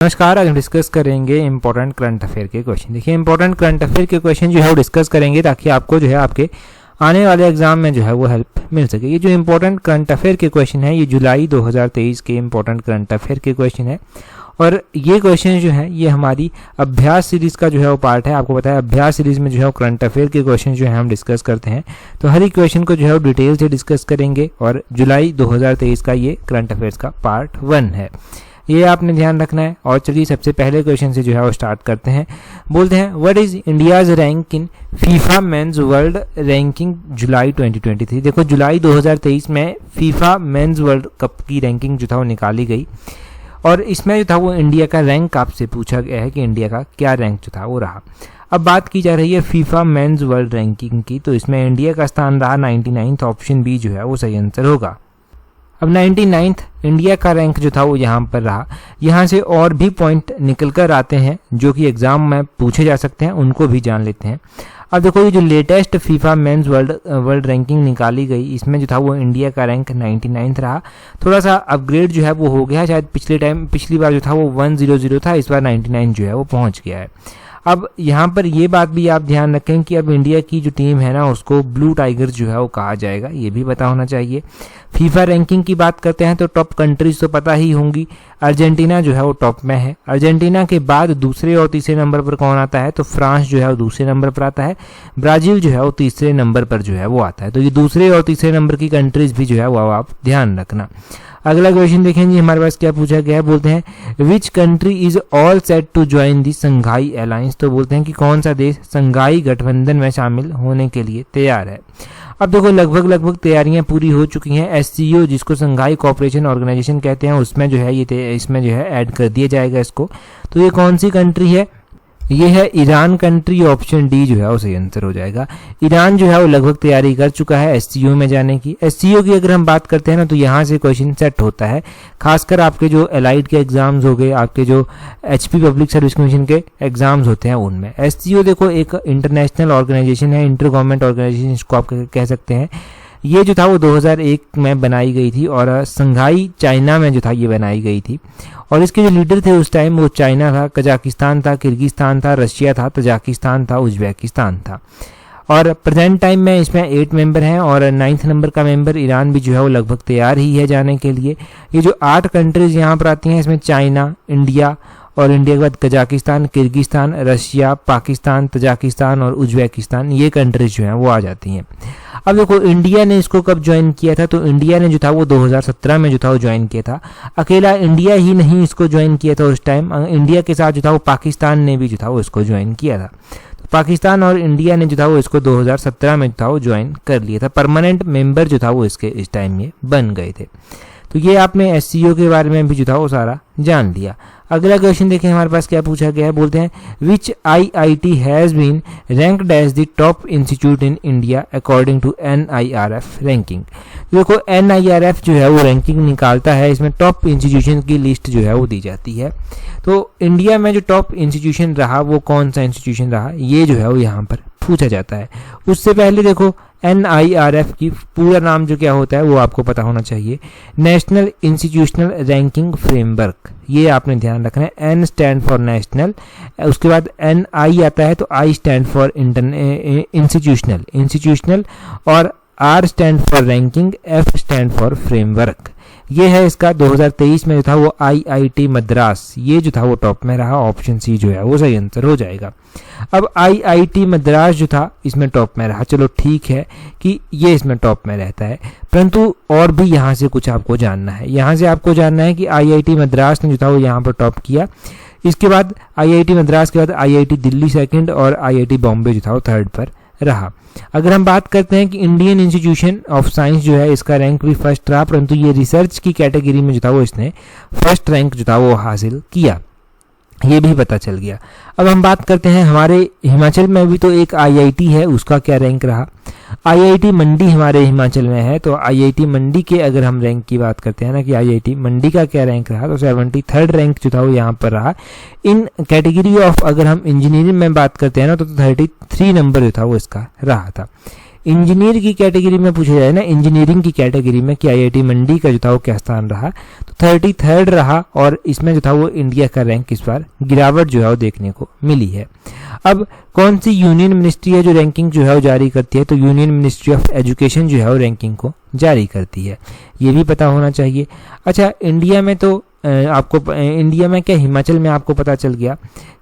नमस्कार। आज हम डिस्कस करेंगे इंपॉर्टेंट करंट अफेयर के क्वेश्चन। देखिए, इंपॉर्टेंट करंट अफेयर के क्वेश्चन जो है वो डिस्कस करेंगे ताकि आपको जो है आपके आने वाले एग्जाम में जो है वो हेल्प मिल सके। ये जो इंपॉर्टेंट करंट अफेयर के क्वेश्चन है ये जुलाई 2023 के इंपॉर्टेंट करंट अफेयर के क्वेश्चन है और ये क्वेश्चन जो है ये हमारी अभ्यास सीरीज का जो है वो पार्ट है। आपको पता है अभ्यास सीरीज में जो है वो करंट अफेयर के क्वेश्चन जो है हम डिस्कस करते हैं, तो हर एक क्वेश्चन को जो है वो डिटेल से डिस्कस करेंगे और जुलाई 2023 का ये करंट अफेयर्स का पार्ट 1 है, ये आपने ध्यान रखना है। और चलिए सबसे पहले क्वेश्चन से जो है वो स्टार्ट करते हैं। बोलते हैं what is India's rank in FIFA men's world ranking July 2023। देखो, जुलाई 2023 में फीफा मेंस वर्ल्ड कप की रैंकिंग जो था वो निकाली गई और इसमें जो था वो इंडिया का रैंक आपसे पूछा गया है कि इंडिया का क्या रैंक जो था वो रहा। अब बात की जा रही है फीफा मेंस वर्ल्ड रैंकिंग की, तो इसमें इंडिया का स्थान रहा 99th। ऑप्शन बी जो है वो सही आंसर होगा। अब 99th इंडिया का रैंक जो था वो यहाँ पर रहा। यहाँ से और भी पॉइंट निकल कर आते हैं जो कि एग्जाम में पूछे जा सकते हैं, उनको भी जान लेते हैं। अब देखो, ये जो latest FIFA men's world ranking निकाली गई इसमें जो था वो इंडिया का रैंक 99th रहा। थोड़ा सा अपग्रेड जो है वो हो गया, शायद पिछली बार जो था वो 100 था, इस बार 99 जो है वो पहुंच गया है। अब यहाँ पर ये बात भी आप ध्यान रखें कि अब इंडिया की जो टीम है ना उसको ब्लू टाइगर जो है वो कहा जाएगा, ये भी पता होना चाहिए। फीफा रैंकिंग की बात करते हैं तो टॉप कंट्रीज तो पता ही होंगी। अर्जेंटीना जो है वो टॉप में है। अर्जेंटीना के बाद दूसरे और तीसरे नंबर पर कौन आता है, तो फ्रांस जो है वो दूसरे नंबर पर आता है। ब्राजील जो है वो तीसरे नंबर पर जो है वो आता है। तो ये दूसरे और तीसरे नंबर की कंट्रीज भी जो है वो आप ध्यान रखना। अगला क्वेश्चन देखेंगे हमारे पास क्या पूछा गया है। बोलते हैं which country is all set to join the Shanghai alliance. तो बोलते हैं कि कौन सा देश संघाई गठबंधन में शामिल होने के लिए तैयार है। अब देखो, लगभग तैयारियां पूरी हो चुकी हैं। एससीओ जिसको संघाई कोऑपरेशन ऑर्गेनाइजेशन कहते हैं उसमें जो है ये इसमें जो है ऐड कर दिया जाएगा इसको। तो ये कौन सी कंट्री है, ये है ईरान कंट्री। ऑप्शन डी जो है वो सही आंसर हो जाएगा। ईरान जो है वो लगभग तैयारी कर चुका है एससीओ में जाने की। एससीओ की अगर हम बात करते हैं ना तो यहाँ से क्वेश्चन सेट होता है, खासकर आपके जो एलाइड के एग्जाम्स हो गए, आपके जो एचपी पब्लिक सर्विस कमीशन के एग्जाम्स होते हैं उनमें। एससीओ देखो एक इंटरनेशनल ऑर्गेनाइजेशन है, इंटर गवर्नमेंट ऑर्गेनाइजेशन इसको आप कह सकते हैं। ये जो था वो 2001 में बनाई गई थी और संघाई चाइना में जो था ये बनाई गई थी और इसके जो लीडर थे उस टाइम वो चाइना था, कजाकिस्तान था, किर्गिस्तान था, रशिया था, तजाकिस्तान था, उज्बेकिस्तान था। और प्रेजेंट टाइम में इसमें 8 मेंबर हैं और 9th नंबर का मेंबर ईरान भी जो है वो लगभग तैयार ही है जाने के लिए। ये जो 8 कंट्रीज यहाँ पर आती हैं इसमें चाइना, इंडिया और इंडिया के बाद Kazakhstan, Kyrgyzstan, Russia, Pakistan, Tajikistan और उज्बेकिस्तान, ये कंट्रीज जो हैं वो आ जाती हैं। अब देखो, इंडिया ने इसको कब ज्वाइन किया था, तो इंडिया ने जो था वो 2017 में जो था वो ज्वाइन किया था। अकेला इंडिया ही नहीं इसको ज्वाइन किया था उस टाइम, इंडिया के साथ जो था वो पाकिस्तान ने भी जो था वो इसको ज्वाइन किया था। तो पाकिस्तान और इंडिया ने जो था वो इसको 2017 में जो था वो ज्वाइन कर लिया था। परमानेंट मेंबर जो था वो इसके इस टाइम में बन गए थे। तो ये आपने एससीओ के बारे में भी जो था वो सारा जान लिया। अगला क्वेश्चन देखें हमारे पास क्या पूछा गया है। बोलते हैं which IIT has been ranked as the top institute in India according to NIRF ranking. देखो, एनआईआरएफ जो है वो रैंकिंग निकालता है, इसमें टॉप इंस्टीट्यूशन की लिस्ट जो है वो दी जाती है। तो इंडिया में जो टॉप इंस्टीट्यूशन रहा वो कौन सा इंस्टीट्यूशन रहा, ये जो है वो यहाँ पर पूछा जाता है। उससे पहले देखो, एनआईआरएफ की पूरा नाम जो क्या होता है वो आपको पता होना चाहिए, नेशनल इंस्टीट्यूशनल रैंकिंग फ्रेमवर्क। ये आपने ध्यान रखना है। एन स्टैंड फॉर नेशनल, उसके बाद एन आई आता है तो आई स्टैंड फॉर इंस्टीट्यूशनल और R stand for ranking, F stand for framework. ये है इसका 2023 में जो था वो आईआईटी मद्रास, ये जो था वो टॉप में रहा। ऑप्शन सी जो है वो सही आंसर हो जाएगा। अब आईआईटी मद्रास जो था इसमें टॉप में रहा, चलो ठीक है कि ये इसमें टॉप में रहता है, परंतु और भी यहाँ से कुछ आपको जानना है। यहाँ से आपको जानना है कि आईआईटी मद्रास ने जो था वो यहाँ पर टॉप किया, इसके बाद आईआईटी मद्रास के बाद आईआईटी दिल्ली सेकंड और आईआईटी बॉम्बे जो था वो 3rd पर रहा। अगर हम बात करते हैं कि इंडियन इंस्टीट्यूशन ऑफ साइंस जो है इसका रैंक भी फर्स्ट रहा, परंतु ये रिसर्च की कैटेगरी में जो था वो इसने फर्स्ट रैंक जो था वो हासिल किया, ये भी पता चल गया। अब हम बात करते हैं हमारे हिमाचल में भी तो एक आईआईटी है, उसका क्या रैंक रहा। आईआईटी मंडी हमारे हिमाचल में है, तो आईआईटी मंडी के अगर हम रैंक की बात करते हैं ना कि आईआईटी मंडी का क्या रैंक रहा, तो 73rd रैंक जो था वो यहाँ पर रहा। इन कैटेगरी ऑफ अगर हम इंजीनियरिंग में बात करते हैं ना तो 33 नंबर जो था वो इसका रहा था। इंजीनियर की कैटेगरी में पूछा जाए ना, इंजीनियरिंग की कैटेगरी में कि आईआईटी मंडी का जो था वो क्या स्थान रहा, तो 33rd रहा, और इसमें जो था वो इंडिया का रैंक इस बार गिरावट जो है वो देखने को मिली है। अब कौन सी यूनियन मिनिस्ट्री है जो रैंकिंग जो है वो जारी करती है, तो यूनियन मिनिस्ट्री ऑफ एजुकेशन जो है वो रैंकिंग को जारी करती है, ये भी पता होना चाहिए। अच्छा, इंडिया में तो आपको इंडिया में क्या, हिमाचल में आपको पता चल गया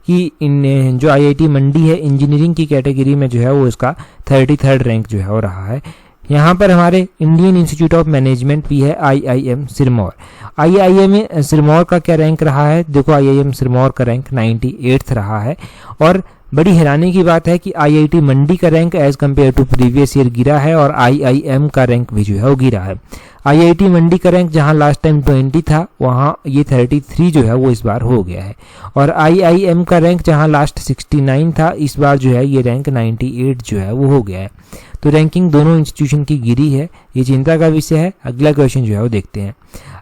कि इन जो आईआईटी मंडी है इंजीनियरिंग की कैटेगरी में जो है वो इसका 33rd रैंक जो है वो रहा है। यहाँ पर हमारे इंडियन इंस्टीट्यूट ऑफ मैनेजमेंट भी है आईआईएम सिरमौर। आईआईएम सिरमौर का क्या रैंक रहा है, देखो आईआईएम सिरमौर का रैंक 98th रहा है, और बड़ी हैरानी की बात है कि आईआईटी मंडी का rank as compare to previous year गिरा है, और आईआईएम का रैंक भी जो है वो गिरा है। आईआईटी मंडी का रैंक जहां लास्ट टाइम 20 था, वहां ये 33 जो है वो इस बार हो गया है, और आईआईएम का रैंक जहां लास्ट 69 था, इस बार जो है ये रैंक 98 जो है वो हो गया है। तो रैंकिंग दोनों इंस्टीट्यूशन की गिरी है, ये चिंता का विषय है। अगला क्वेश्चन जो है वो देखते हैं।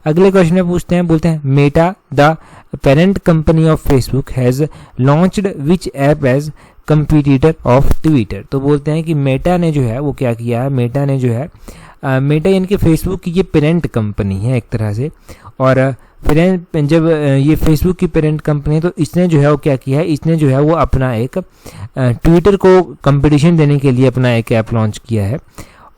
अगले क्वेश्चन में पूछते हैं, बोलते हैं Meta the parent company of Facebook has launched which app as competitor of Twitter. तो बोलते हैं कि मेटा ने जो है वो क्या किया है, मेटा ने जो है मेटा यानी कि फेसबुक की ये पेरेंट कंपनी है एक तरह से, और जब ये फेसबुक की पेरेंट कंपनी है तो इसने जो है वो क्या किया है, इसने जो है वो अपना एक ट्विटर को कंपटीशन देने के लिए अपना एक ऐप लॉन्च किया है,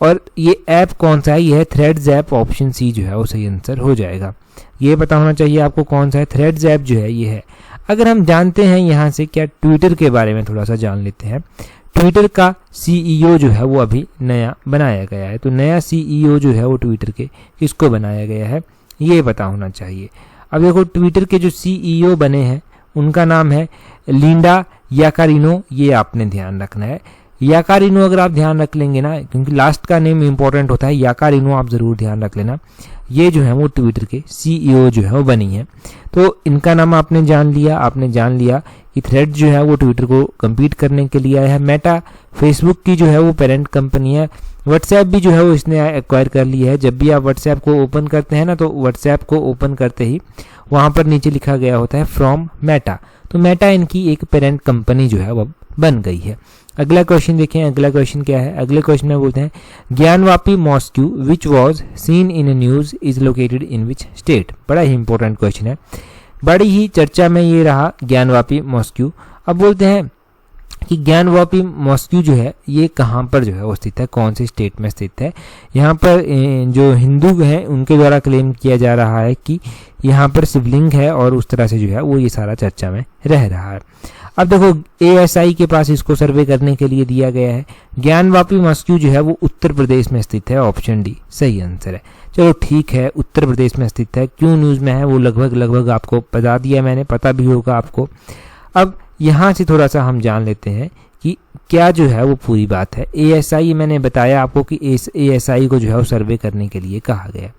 और ये ऐप कौन सा है, ये है थ्रेड्स ऐप। ऑप्शन सी जो है वो सही आंसर हो जाएगा। ये पता होना चाहिए आपको कौन सा है, थ्रेड्स ऐप जो है ये है। अगर हम जानते हैं यहाँ से क्या ट्विटर के बारे में थोड़ा सा जान लेते हैं। ट्विटर का सीईओ जो है वो अभी नया बनाया गया है, तो नया सीईओ जो है वो ट्विटर के किसको बनाया गया है, ये पता होना चाहिए। अब देखो ट्विटर के जो सीईओ बने हैं उनका नाम है लिंडा याकारिनो, ये आपने ध्यान रखना है। याकारिनो अगर आप ध्यान रख लेंगे ना, क्योंकि लास्ट का नेम इंपॉर्टेंट होता है, याकारिनो आप जरूर ध्यान रख लेना। ये जो है वो ट्विटर के सीईओ जो है वो बनी है, तो इनका नाम आपने जान लिया कि थ्रेड जो है वो ट्विटर को compete करने के लिए आया है। मेटा फेसबुक की जो है वो पेरेंट कंपनी है। व्हाट्सएप भी जो है वो इसने एक्वायर कर लिया है। जब भी आप व्हाट्सएप को ओपन करते हैं ना, तो व्हाट्सएप को ओपन करते ही वहां पर नीचे लिखा गया होता है फ्रॉम मेटा, तो मेटा इनकी एक पेरेंट कंपनी जो है वो बन गई है। अगला क्वेश्चन देखें, अगला क्वेश्चन क्या है। अगले क्वेश्चन में बोलते हैं Gyanvapi mosque which was seen in news is located in which state. बड़ा ही इंपॉर्टेंट क्वेश्चन है, बड़ी ही चर्चा में ये रहा ज्ञानवापी मॉस्क्यू। अब बोलते हैं कि ज्ञानवापी मॉस्क्यू जो है ये कहाँ पर जो है वो स्थित है, कौन से स्टेट में स्थित है। यहाँ पर जो हिंदू हैं उनके द्वारा क्लेम किया जा रहा है कि यहाँ पर शिवलिंग है, और उस तरह से जो है वो ये सारा चर्चा में रह रहा है। अब देखो ASI के पास इसको सर्वे करने के लिए दिया गया है। ज्ञानवापी मॉस्क्यू जो है वो उत्तर प्रदेश में स्थित है, ऑप्शन डी सही आंसर है। चलो ठीक है, उत्तर प्रदेश में स्थित है, क्यों न्यूज में है वो लगभग आपको बता दिया मैंने, पता भी होगा आपको। अब यहाँ से थोड़ा सा हम जान लेते हैं कि क्या जो है वो पूरी बात है। ASI मैंने बताया आपको कि ASI को जो है वो सर्वे करने के लिए कहा गया।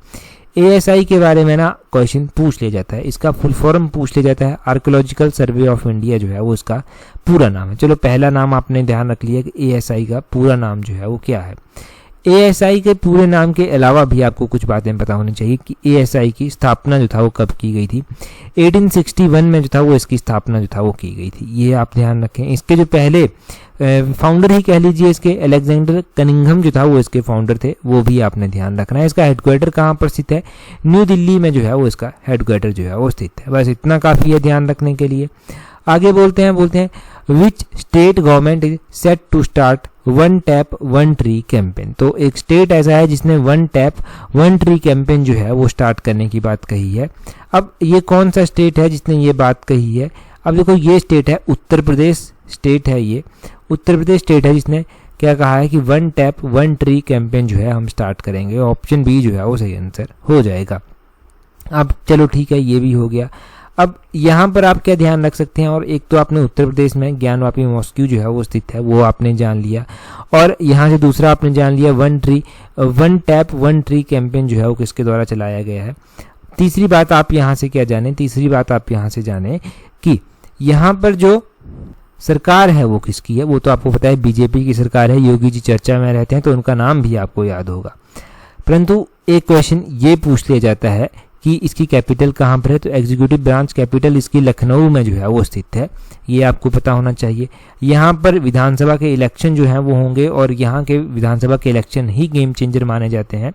ASI के बारे में ना क्वेश्चन पूछ लिया जाता है, इसका फुल फॉर्म पूछ लिया जाता है। आर्कियोलॉजिकल सर्वे ऑफ इंडिया जो है वो इसका पूरा नाम है। चलो पहला नाम आपने ध्यान रख लिया कि ASI का पूरा नाम जो है वो क्या है। ASI के पूरे नाम के अलावा भी आपको कुछ बातें पता होनी चाहिए कि ASI की स्थापना जो था वो कब की गई थी। 1861 में जो था वो इसकी स्थापना जो था वो की गई थी, ये आप ध्यान रखें। इसके जो पहले फाउंडर ही कह लीजिए इसके, अलेक्जेंडर कनिंघम जो था वो इसके फाउंडर थे, वो भी आपने ध्यान रखना है। इसका हेडक्वार्टर कहाँ पर स्थित है, न्यू दिल्ली में जो है वो इसका हेडक्वार्टर जो है वो स्थित है। बस इतना काफी है ध्यान रखने के लिए। आगे बोलते हैं which state government is set to start one tap one tree campaign. तो एक स्टेट ऐसा है जिसने one tap one tree campaign जो है वो स्टार्ट करने की बात कही है। अब ये कौन सा स्टेट है जिसने ये बात कही है, अब देखो ये स्टेट है उत्तर प्रदेश स्टेट है, ये उत्तर प्रदेश स्टेट है जिसने क्या कहा है कि one tap one tree campaign जो है हम स्टार्ट करेंगे। ऑप्शन बी जो है वो सही आंसर हो जाएगा। अब चलो ठीक है, ये भी हो गया। अब यहाँ पर आप क्या ध्यान रख सकते हैं, और एक तो आपने उत्तर प्रदेश में ज्ञानवापी मॉस्क्यू जो है वो स्थित है, वो आपने जान लिया, और यहाँ से दूसरा आपने जान लिया one tap one tree campaign जो है वो किसके द्वारा चलाया गया है। तीसरी बात आप यहाँ से क्या जाने, तीसरी बात आप यहाँ से जाने कि यहाँ पर जो सरकार है वो किसकी है, वो तो आपको पता है बीजेपी की सरकार है। योगी जी चर्चा में रहते हैं तो उनका नाम भी आपको याद होगा। परंतु एक क्वेश्चन ये पूछ लिया जाता है कि इसकी कैपिटल कहाँ पर है, तो एग्जीक्यूटिव ब्रांच कैपिटल इसकी लखनऊ में जो है वो स्थित है, ये आपको पता होना चाहिए। यहाँ पर विधानसभा के इलेक्शन जो हैं वो होंगे और यहाँ के विधानसभा के इलेक्शन ही गेम चेंजर माने जाते हैं।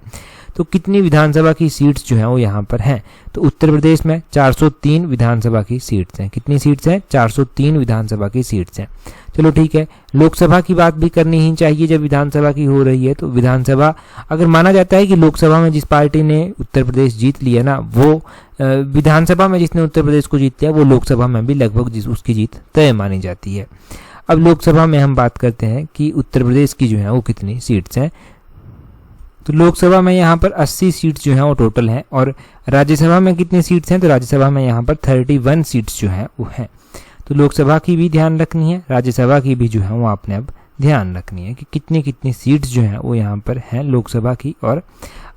तो कितनी विधानसभा की सीट्स जो हैं वो यहाँ पर हैं, तो उत्तर प्रदेश में 403 विधानसभा की सीट्स हैं। कितनी सीट्स हैं, 403 विधानसभा की सीट्स हैं। चलो ठीक है, लोकसभा की बात भी करनी ही चाहिए जब विधानसभा की हो रही है। तो विधानसभा अगर माना जाता है कि लोकसभा में जिस पार्टी ने उत्तर प्रदेश जीत लिया ना, वो विधानसभा में जिसने उत्तर प्रदेश को जीत लिया वो लोकसभा में भी लगभग उसकी जीत तय मानी जाती है। अब लोकसभा में हम बात करते हैं कि उत्तर प्रदेश की जो है वो कितनी सीट्स हैं। तो लोकसभा में यहाँ पर 80 सीट्स जो हैं वो टोटल हैं, और राज्यसभा में कितनी सीट्स हैं, तो राज्यसभा में यहाँ पर 31 सीट्स जो हैं वो हैं। तो लोकसभा की भी ध्यान रखनी है, राज्यसभा की भी जो है वो आपने अब ध्यान रखनी है कि कितनी कितनी सीट्स जो हैं वो यहाँ पर हैं लोकसभा की और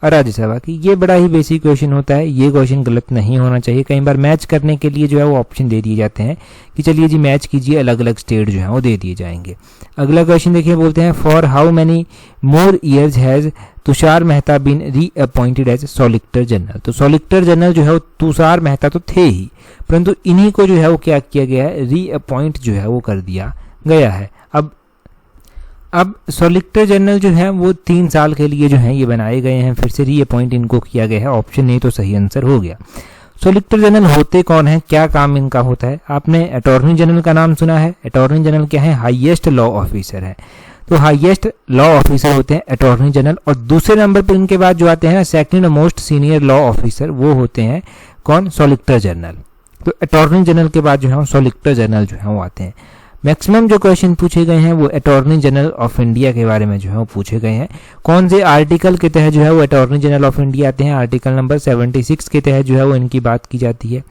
राज्यसभा की। ये बड़ा ही बेसिक क्वेश्चन होता है, ये क्वेश्चन गलत नहीं होना चाहिए। कई बार मैच करने के लिए जो है वो ऑप्शन दे दिए जाते हैं कि चलिए जी मैच कीजिए, अलग अलग स्टेट जो है वो दे दिए जाएंगे। अगला क्वेश्चन देखिए, बोलते हैं for how many more years has Tushar Mehta been reappointed as solicitor general. तो सॉलिसिटर जनरल जो है वो तुषार मेहता तो थे ही, परंतु इन्हीं को जो है वो क्या किया गया है, रीअपॉइंट जो है वो कर दिया गया है। अब सॉलिसिटर जनरल जो है वो 3 साल के लिए जो है ये बनाए गए हैं, फिर से रीअपॉइंट इनको किया गया है। ऑप्शन ए तो सही आंसर हो गया। सॉलिसिटर जनरल होते कौन है, क्या काम इनका होता है? आपने अटॉर्नी जनरल का नाम सुना है। अटॉर्नी जनरल क्या है, हाईएस्ट लॉ ऑफिसर है। तो हाईएस्ट लॉ ऑफिसर होते हैं अटॉर्नी जनरल, और दूसरे नंबर पर इनके बाद जो आते हैं second most senior law officer, वो होते हैं कौन, सॉलिसिटर जनरल। तो अटॉर्नी जनरल के बाद जो है सॉलिसिटर जनरल जो है वो आते हैं। मैक्सिमम जो क्वेश्चन पूछे गए हैं वो अटॉर्नी जनरल ऑफ इंडिया के बारे में जो है वो पूछे गए हैं। कौन से आर्टिकल के तहत जो है वो अटॉर्नी जनरल ऑफ इंडिया आते हैं, आर्टिकल नंबर 76 के तहत जो है वो इनकी बात की जाती है।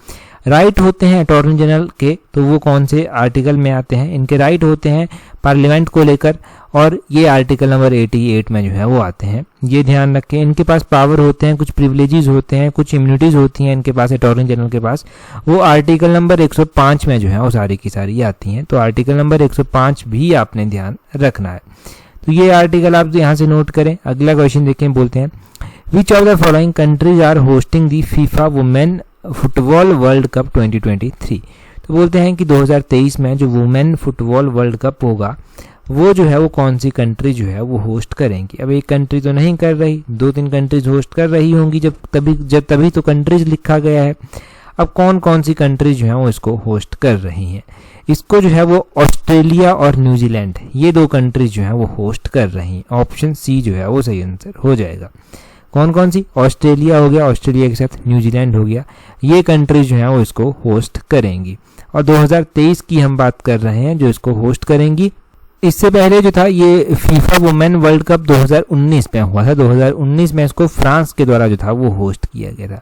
राइट होते हैं अटॉर्नी जनरल के, तो वो कौन से आर्टिकल में आते हैं, इनके राइट होते हैं पार्लियामेंट को लेकर, और ये आर्टिकल नंबर 88 में जो है वो आते हैं। ये ध्यान रखें, इनके पास पावर होते हैं, कुछ प्रिविलेजेस होते हैं, कुछ इम्यूनिटीज होती हैं इनके पास, अटॉर्नी जनरल के पास। वो आर्टिकल नंबर 105 में जो है वो सारी की सारी आती हैं। तो आर्टिकल नंबर 105 भी आपने ध्यान रखना है। तो ये आर्टिकल आप यहाँ से नोट करें। अगला क्वेश्चन देखें, बोलते हैं which of the following countries are hosting the FIFA women football world cup 2023। तो बोलते हैं कि 2023 में जो वुमेन फुटबॉल वर्ल्ड कप होगा वो जो है वो कौन सी कंट्री जो है वो होस्ट करेंगी। अब एक कंट्री तो नहीं कर रही, 2-3 कंट्रीज होस्ट कर रही होंगी, जब तभी तो कंट्रीज लिखा गया है। अब कौन कौन सी कंट्रीज जो है वो इसको होस्ट कर रही हैं, इसको जो है वो ऑस्ट्रेलिया और न्यूजीलैंड, ये 2 कंट्रीज जो है वो होस्ट कर रही हैं। ऑप्शन सी जो है वो सही आंसर हो जाएगा। कौन कौन सी, ऑस्ट्रेलिया हो गया, ऑस्ट्रेलिया के साथ न्यूजीलैंड हो गया, ये कंट्रीज जो है वो इसको होस्ट करेंगी। और 2023 की हम बात कर रहे हैं जो इसको होस्ट करेंगी। इससे पहले जो था ये फीफा वुमेन वर्ल्ड कप 2019 में हुआ था। 2019 में इसको फ्रांस के द्वारा जो था वो होस्ट किया गया था।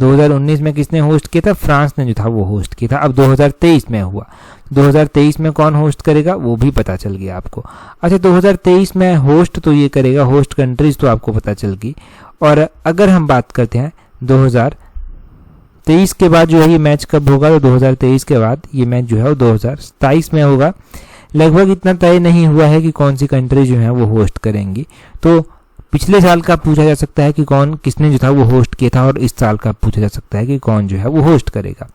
2019 में किसने होस्ट किया था, फ्रांस ने जो था वो होस्ट किया था। अब 2023 में हुआ, 2023 में कौन होस्ट करेगा वो भी पता चल गया आपको। अच्छा, 2023 में होस्ट तो ये करेगा, होस्ट कंट्रीज तो आपको पता चल गई। और अगर हम बात करते हैं 2023 के बाद जो है ये मैच कब होगा, तो 2023 के बाद ये मैच जो है वो 2027 में होगा। लगभग इतना तय नहीं हुआ है कि कौन सी कंट्री जो है वो होस्ट करेंगी। तो पिछले साल का पूछा जा सकता है कि किसने जो था वो होस्ट किया था, और इस साल का पूछा जा सकता है कि कौन जो है वो होस्ट करेगा।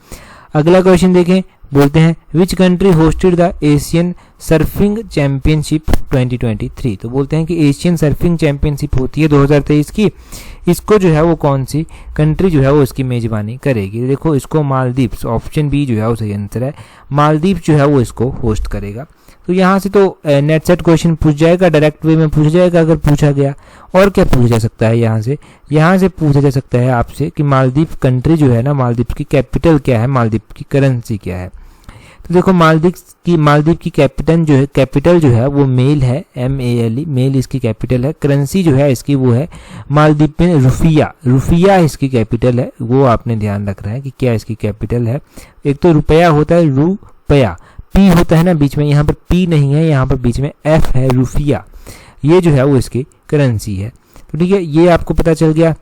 अगला क्वेश्चन देखें, बोलते हैं which country hosted the Asian surfing championship 2023। तो बोलते हैं कि एशियन सर्फिंग चैंपियनशिप होती है 2023 की, इसको जो है वो कौन सी कंट्री जो है वो इसकी मेजबानी करेगी। देखो इसको मालदीव्स, ऑप्शन बी जो है वो सही आंसर है, मालदीव जो है वो इसको होस्ट करेगा। तो यहाँ से तो नेट सेट क्वेश्चन पूछ जाएगा, डायरेक्ट वे में पूछ जाएगा अगर पूछा गया। और क्या पूछा जा सकता है यहाँ से पूछा जा सकता है आपसे कि मालदीव कंट्री जो है ना, मालदीव की कैपिटल क्या है, मालदीव की करेंसी क्या है। तो देखो मालदीव की कैपिटल जो है वो मेल है, MALE, मेल इसकी कैपिटल है। करेंसी जो है इसकी वो है मालदीव में रुफिया इसकी कैपिटल है। वो आपने ध्यान रख रहा है कि क्या इसकी कैपिटल है। एक तो रुपया होता है, रुपया, पी होता है ना बीच में, यहाँ पर पी नहीं है, यहाँ पर बीच में F है, रुफिया, ये जो है वो इसकी करेंसी है। तो ठीक है, ये आपको पता चल गया।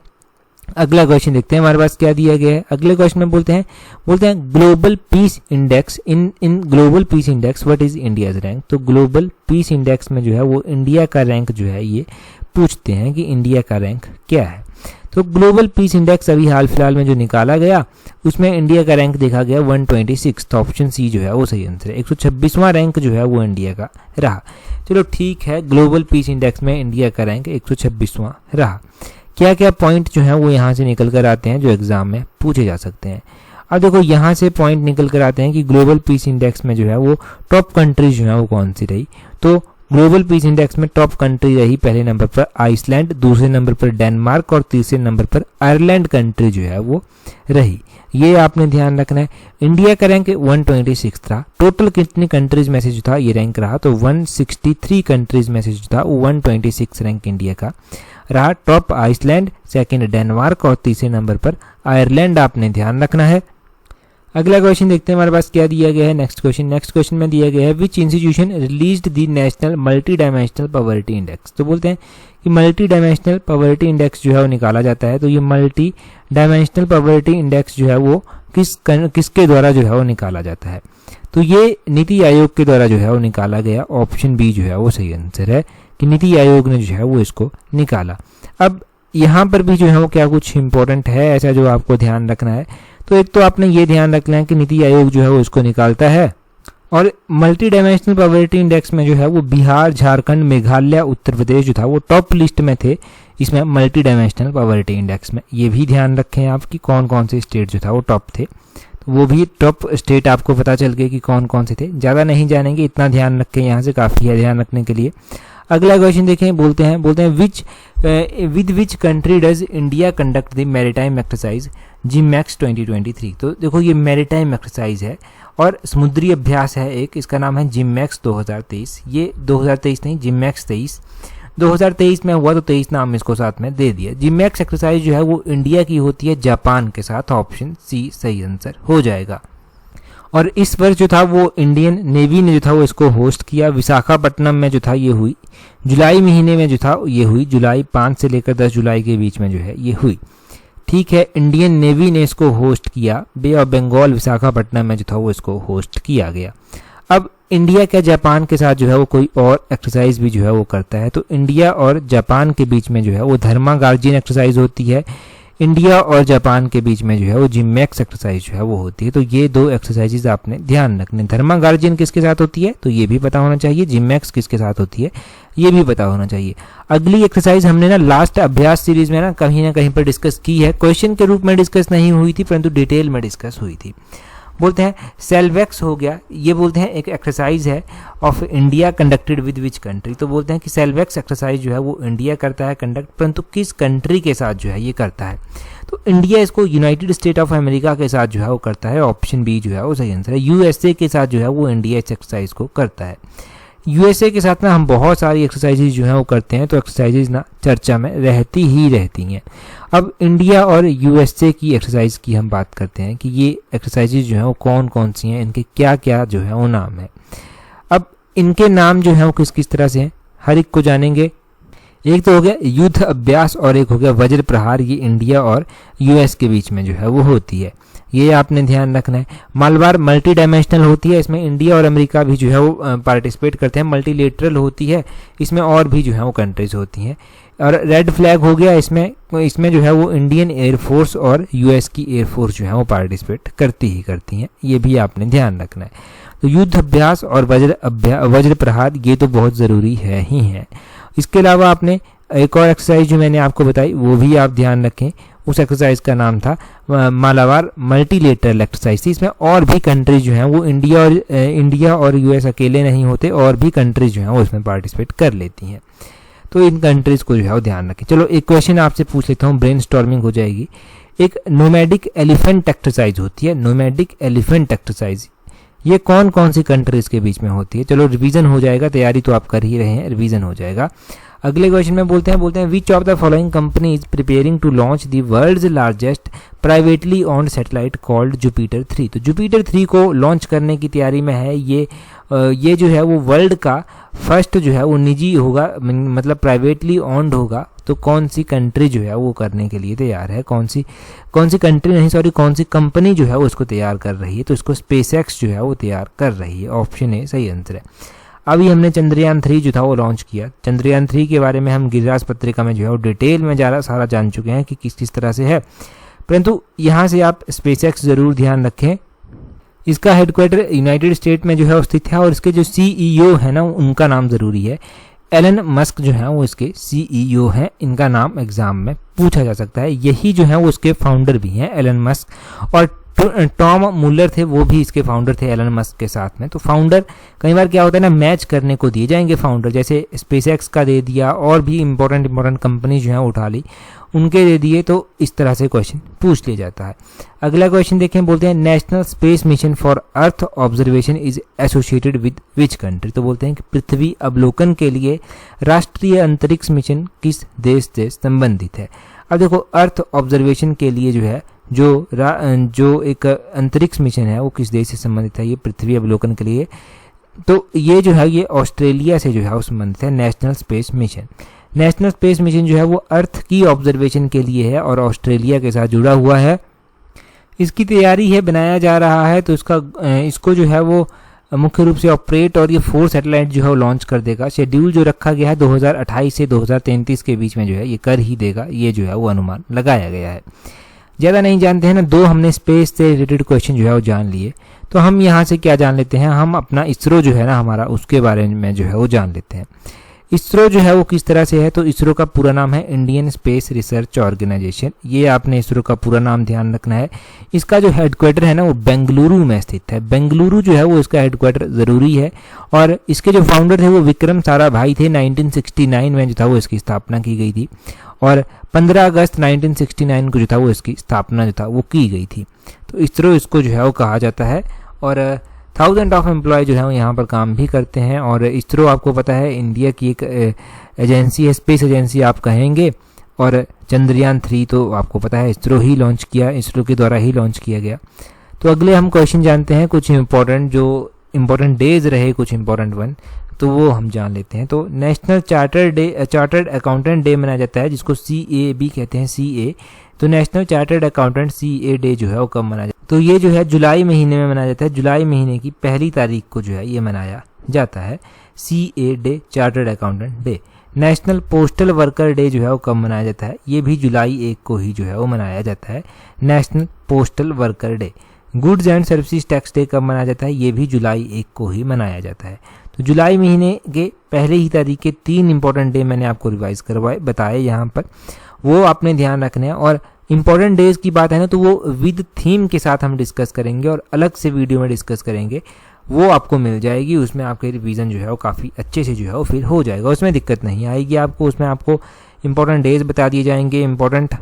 अगला क्वेश्चन देखते हैं हमारे पास क्या दिया गया है। अगले क्वेश्चन में बोलते हैं global peace index, in global peace index what is India's rank. तो ग्लोबल पीस इंडेक्स में जो है वो इंडिया का रैंक जो है ये पूछते हैं कि इंडिया का रैंक क्या है। तो ग्लोबल पीस इंडेक्स अभी हाल फिलहाल में जो निकाला गया उसमें इंडिया का रैंक देखा गया 126, तो ऑप्शन सी जो है वो सही आंसर है। 126वां रैंक जो है वो इंडिया का रहा। चलो ठीक है, ग्लोबल पीस इंडेक्स में इंडिया का रैंक 126वां रहा। क्या क्या पॉइंट जो है वो यहाँ से निकल कर आते हैं जो एग्जाम में पूछे जा सकते हैं। अब देखो यहाँ से पॉइंट निकल कर आते हैं कि ग्लोबल पीस इंडेक्स में जो है वो टॉप कंट्री जो है वो कौन सी रही। तो ग्लोबल पीस इंडेक्स में टॉप कंट्री रही पहले नंबर पर आइसलैंड, दूसरे नंबर पर डेनमार्क और तीसरे नंबर पर आयरलैंड कंट्री जो है वो रही। ये आपने ध्यान रखना है। इंडिया का रैंक 126 था। टोटल कितनी कंट्रीज में से जो था ये रैंक रहा, तो 163 कंट्रीज में से जो था 126 रैंक इंडिया का रहा। टॉप आइसलैंड, सेकंड डेनमार्क और तीसरे नंबर पर आयरलैंड आपने ध्यान रखना है। अगला क्वेश्चन देखते हैं हमारे पास क्या दिया गया है। नेक्स्ट क्वेश्चन में दिया गया है विच institution released the national multi dimensional poverty index. तो बोलते हैं कि मल्टी डायमेंशनल पॉवर्टी इंडेक्स जो है वो निकाला जाता है। तो ये मल्टी डायमेंशनल पॉवर्टी इंडेक्स जो है वो किसके द्वारा जो है वो निकाला जाता है, तो ये नीति आयोग के द्वारा जो है वो निकाला गया। ऑप्शन बी जो है वो सही आंसर है कि नीति आयोग ने जो है वो इसको निकाला। अब यहाँ पर भी जो है वो क्या कुछ इंपॉर्टेंट है ऐसा जो आपको ध्यान रखना है। तो एक तो आपने ये ध्यान रखना है कि नीति आयोग जो है वो इसको निकालता है, और मल्टी डायमेंशनल पॉवर्टी इंडेक्स में जो है वो बिहार, झारखंड, मेघालय, उत्तर प्रदेश जो था वो टॉप लिस्ट में थे इसमें मल्टी डायमेंशनल पॉवर्टी इंडेक्स में। ये भी ध्यान रखें आप कि कौन कौन से स्टेट जो था वो टॉप थे। तो वो भी टॉप स्टेट आपको पता चल गए कि कौन कौन से थे। ज़्यादा नहीं जानेंगे, इतना ध्यान रखें, यहाँ से काफ़ी है ध्यान रखने के लिए। अगला क्वेश्चन देखें, बोलते हैं with which country does India conduct the maritime exercise JIMEX 2023। तो देखो ये मैरीटाइम एक्सरसाइज है और समुद्री अभ्यास है एक, इसका नाम है जिमैक्स 2023। ये 2023 नहीं, जिमैक्स 23 2023 में हुआ तो 23 नाम इसको साथ में दे दिया। जिमैक्स एक्सरसाइज जो है वो इंडिया की होती है जापान के साथ। ऑप्शन सी सही आंसर हो जाएगा। और इस वर्ष जो था वो इंडियन नेवी ने जो था वो इसको होस्ट किया। विशाखापट्टनम में जो था ये हुई जुलाई महीने में जो था ये हुई, जुलाई 5 से लेकर 10 जुलाई के बीच में जो है ये हुई। ठीक है, इंडियन नेवी ने इसको होस्ट किया। बे ऑफ बंगाल विशाखापट्टनम में जो था वो इसको होस्ट किया गया। अब इंडिया क्या जापान के साथ जो है वो कोई और एक्सरसाइज भी जो है वो करता है। तो इंडिया और जापान के बीच में जो है वो धर्मा गार्जियन एक्सरसाइज होती है। इंडिया और जापान के बीच में जो है वो जिमैक्स एक्सरसाइज जो है वो होती है। तो ये दो एक्सरसाइजेज आपने ध्यान रखने। धर्मा गार्जियन किसके साथ होती है तो ये भी पता होना चाहिए। जिमैक्स किसके साथ होती है ये भी पता होना चाहिए। अगली एक्सरसाइज हमने ना लास्ट अभ्यास सीरीज में ना कहीं पर डिस्कस की है। क्वेश्चन के रूप में डिस्कस नहीं हुई थी परंतु डिटेल में डिस्कस हुई थी। बोलते हैं सेल्वेक्स हो गया, ये बोलते हैं एक एक्सरसाइज है of India conducted with which country. तो बोलते हैं कि सेल्वेक्स एक्सरसाइज जो है वो इंडिया करता है कंडक्ट, परंतु किस कंट्री के साथ जो है ये करता है। तो इंडिया इसको यूनाइटेड स्टेट ऑफ अमेरिका के साथ जो है वो करता है। ऑप्शन बी जो है वो सही आंसर है। यूएसए के साथ जो है वो इंडिया इस एक्सरसाइज को करता है। यूएसए के साथ ना हम बहुत सारी एक्सरसाइजेज जो है वो करते हैं, तो एक्सरसाइजेज ना चर्चा में रहती हैं। अब इंडिया और यूएसए की एक्सरसाइज की हम बात करते हैं कि ये एक्सरसाइजेज जो है वो कौन कौन सी हैं, इनके क्या क्या जो है वो नाम है। अब इनके नाम जो है वो किस किस तरह से हैं हर एक को जानेंगे। एक तो हो गया युद्ध अभ्यास और एक हो गया वज्र प्रहार। ये इंडिया और यूएस के बीच में जो है वो होती है, ये आपने ध्यान रखना है। मलबार मल्टी डायमेंशनल होती है, इसमें इंडिया और अमेरिका भी जो है वो पार्टिसिपेट करते हैं। मल्टीलेटरल होती है, इसमें और भी जो है वो कंट्रीज होती हैं। और रेड फ्लैग हो गया, इसमें जो है वो इंडियन एयरफोर्स और यूएस की एयरफोर्स जो है वो पार्टिसिपेट करती हैं। ये भी आपने ध्यान रखना है। तो युद्ध अभ्यास और वज्र प्रहार ये तो बहुत ज़रूरी है ही है। इसके अलावा आपने एक और एक्सरसाइज जो मैंने आपको बताई वो भी आप ध्यान रखें। उस एक्सरसाइज का नाम था मालाबार मल्टीलेटरल एक्सरसाइज थी। इसमें और भी कंट्रीज जो हैं वो इंडिया और यूएस अकेले नहीं होते, और भी कंट्रीज जो हैं वो इसमें पार्टिसिपेट कर लेती हैं। तो इन कंट्रीज को जो है वो ध्यान रखें। चलो एक क्वेश्चन आपसे पूछ लेता हूँ, ब्रेनस्टॉर्मिंग हो जाएगी। एक नोमैडिक एलिफेंट एक्सरसाइज होती है। नोमैडिक एलिफेंट एक्सरसाइज ये कौन कौन सी कंट्रीज के बीच में होती है। चलो रिवीजन हो जाएगा, तैयारी तो आप कर ही रहे हैं, रिवीजन हो जाएगा। अगले क्वेश्चन में बोलते हैं which of the following company is preparing to launch the world's largest privately owned satellite called Jupiter 3। तो जुपिटर 3 को लॉन्च करने की तैयारी में है। ये जो है वो वर्ल्ड का फर्स्ट जो है वो निजी होगा, मतलब प्राइवेटली ओन्ड होगा। तो कौन सी कंट्री जो है वो करने के लिए तैयार है, कौन सी कंट्री नहीं सॉरी कौन सी कंपनी जो है वो इसको तैयार कर रही है। तो इसको स्पेसएक्स जो है वो तैयार कर रही है। ऑप्शन ए सही आंसर है। अभी हमने चंद्रयान 3 जो था वो लॉन्च किया। चंद्रयान 3 के बारे में हम गिरिराज पत्रिका में जो है वो डिटेल में सारा जान चुके हैं कि किस किस तरह से है, परंतु यहाँ से आप स्पेसएक्स ज़रूर ध्यान रखें। इसका हेडक्वार्टर यूनाइटेड स्टेट में जो है स्थित है और इसके जो CEO है ना उनका नाम ज़रूरी है। एलन मस्क जो है वो इसके CEO हैं, इनका नाम एग्जाम में पूछा जा सकता है। यही जो है वो उसके फाउंडर भी हैं, एलन मस्क, और टॉम मुलर थे, वो भी इसके फाउंडर थे एलन मस्क के साथ में। तो फाउंडर कई बार क्या होता है ना, मैच करने को दिए जाएंगे फाउंडर, जैसे स्पेसएक्स का दे दिया और भी इंपॉर्टेंट कंपनी जो है उठा ली, उनके दे दिए, तो इस तरह से क्वेश्चन पूछ लिया जाता है। अगला क्वेश्चन देखें, बोलते हैं national space mission for earth observation is associated with which country. तो बोलते हैं कि पृथ्वी अवलोकन के लिए राष्ट्रीय अंतरिक्ष मिशन किस देश से संबंधित है। अब देखो, अर्थ ऑब्जर्वेशन के लिए जो है जो एक अंतरिक्ष मिशन है वो किस देश से संबंधित है, ये पृथ्वी अवलोकन के लिए, तो ये जो है ये ऑस्ट्रेलिया से जो है वो संबंधित है। नेशनल स्पेस मिशन जो है वो अर्थ की ऑब्जर्वेशन के लिए है और ऑस्ट्रेलिया के साथ जुड़ा हुआ है। इसकी तैयारी है, बनाया जा रहा है, तो इसको जो है वो मुख्य रूप से ऑपरेट और ये 4 सैटेलाइट जो है वो लॉन्च कर देगा। शेड्यूल जो रखा गया है 2028 से 2033 के बीच में जो है ये कर ही देगा, ये जो है वो अनुमान लगाया गया है। ज़्यादा नहीं जानते हैं ना, 2 हमने स्पेस से रिलेटेड क्वेश्चन जो है वो जान लिए, तो हम यहाँ से क्या जान लेते हैं, हम अपना इसरो जो है ना हमारा, उसके बारे में जो है वो जान लेते हैं। इसरो जो है वो किस तरह से है, तो इसरो का पूरा नाम है इंडियन स्पेस रिसर्च ऑर्गेनाइजेशन। ये आपने इसरो का पूरा नाम ध्यान रखना है। इसका जो हेडक्वार्टर है ना वो बेंगलुरु में स्थित है। बेंगलुरु जो है वो इसका हेडक्वार्टर ज़रूरी है। और इसके जो फाउंडर थे वो विक्रम साराभाई थे। 1969 में जो था वो इसकी स्थापना की गई थी और 15 अगस्त 1969 को जो था वो इसकी स्थापना जो था वो की गई थी। तो इसरो इसको जो है वो कहा जाता है और 1000 ऑफ एम्प्लॉय जो है वो यहाँ पर काम भी करते हैं। और इसरो आपको पता है इंडिया की एक एजेंसी है, स्पेस एजेंसी आप कहेंगे। और चंद्रयान 3 तो आपको पता है इसरो ही लॉन्च किया, इसरो के द्वारा ही लॉन्च किया गया। तो अगले हम क्वेश्चन जानते हैं, कुछ इम्पोर्टेंट डेज रहे, कुछ इम्पोर्टेंट वन, तो वो हम जान लेते हैं। तो नेशनल चार्टर्ड अकाउंटेंट डे मनाया जाता है, जिसको CA कहते हैं, CA। तो national chartered accountant CA day जो है वो कब मनाया जाता है, तो ये जो है जुलाई महीने में मनाया जाता है। जुलाई महीने की पहली तारीख को जो है ये मनाया जाता है, CA day, chartered accountant day. National postal worker day जो है वो कब मनाया जाता है, ये भी जुलाई 1 को ही जो है वो मनाया जाता है, national postal worker day. Goods and services tax day कब मनाया जाता है, ये भी जुलाई 1 को ही मनाया जाता है। तो जुलाई महीने के पहले ही तारीख के 3 इंपॉर्टेंट डे मैंने आपको रिवाइज बताए यहाँ पर, वो आपने ध्यान रखने हैं। और इंपॉर्टेंट डेज की बात है ना, तो वो विद थीम के साथ हम डिस्कस करेंगे और अलग से वीडियो में डिस्कस करेंगे, वो आपको मिल जाएगी। उसमें आपके रिवीजन जो है वो काफ़ी अच्छे से जो है वो फिर हो जाएगा, उसमें दिक्कत नहीं आएगी आपको। उसमें आपको इंपॉर्टेंट डेज बता दिए जाएंगे, इंपॉर्टेंट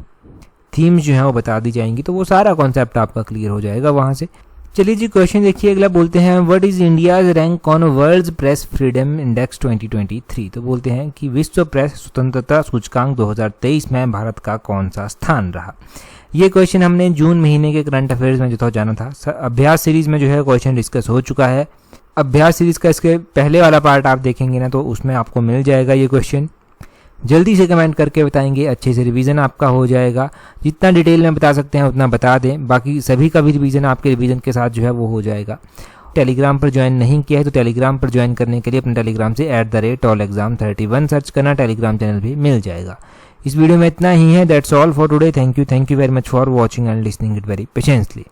थीम्स जो है वो बता दी जाएंगी, तो वो सारा कॉन्सेप्ट आपका क्लियर हो जाएगा वहाँ से। चलिए जी, क्वेश्चन देखिए अगला। बोलते हैं what is India's rank on world press freedom index 2023। तो बोलते हैं कि विश्व प्रेस स्वतंत्रता सूचकांक 2023 में भारत का कौन सा स्थान रहा। ये क्वेश्चन हमने जून महीने के करंट अफेयर्स में जो था जाना था। अभ्यास सीरीज में जो है क्वेश्चन डिस्कस हो चुका है। अभ्यास सीरीज का इसके पहले वाला पार्ट आप देखेंगे ना, तो उसमें आपको मिल जाएगा ये क्वेश्चन। जल्दी से कमेंट करके बताएंगे, अच्छे से रिवीजन आपका हो जाएगा। जितना डिटेल में बता सकते हैं उतना बता दें, बाकी सभी का भी रिवीजन आपके रिवीजन के साथ जो है वो हो जाएगा। टेलीग्राम पर ज्वाइन नहीं किया है तो टेलीग्राम पर ज्वाइन करने के लिए अपने टेलीग्राम से @allexam31 सर्च करना, टेलीग्राम चैनल भी मिल जाएगा। इस वीडियो में इतना ही है। That's all for today. Thank you very much for watching and listening it very patiently.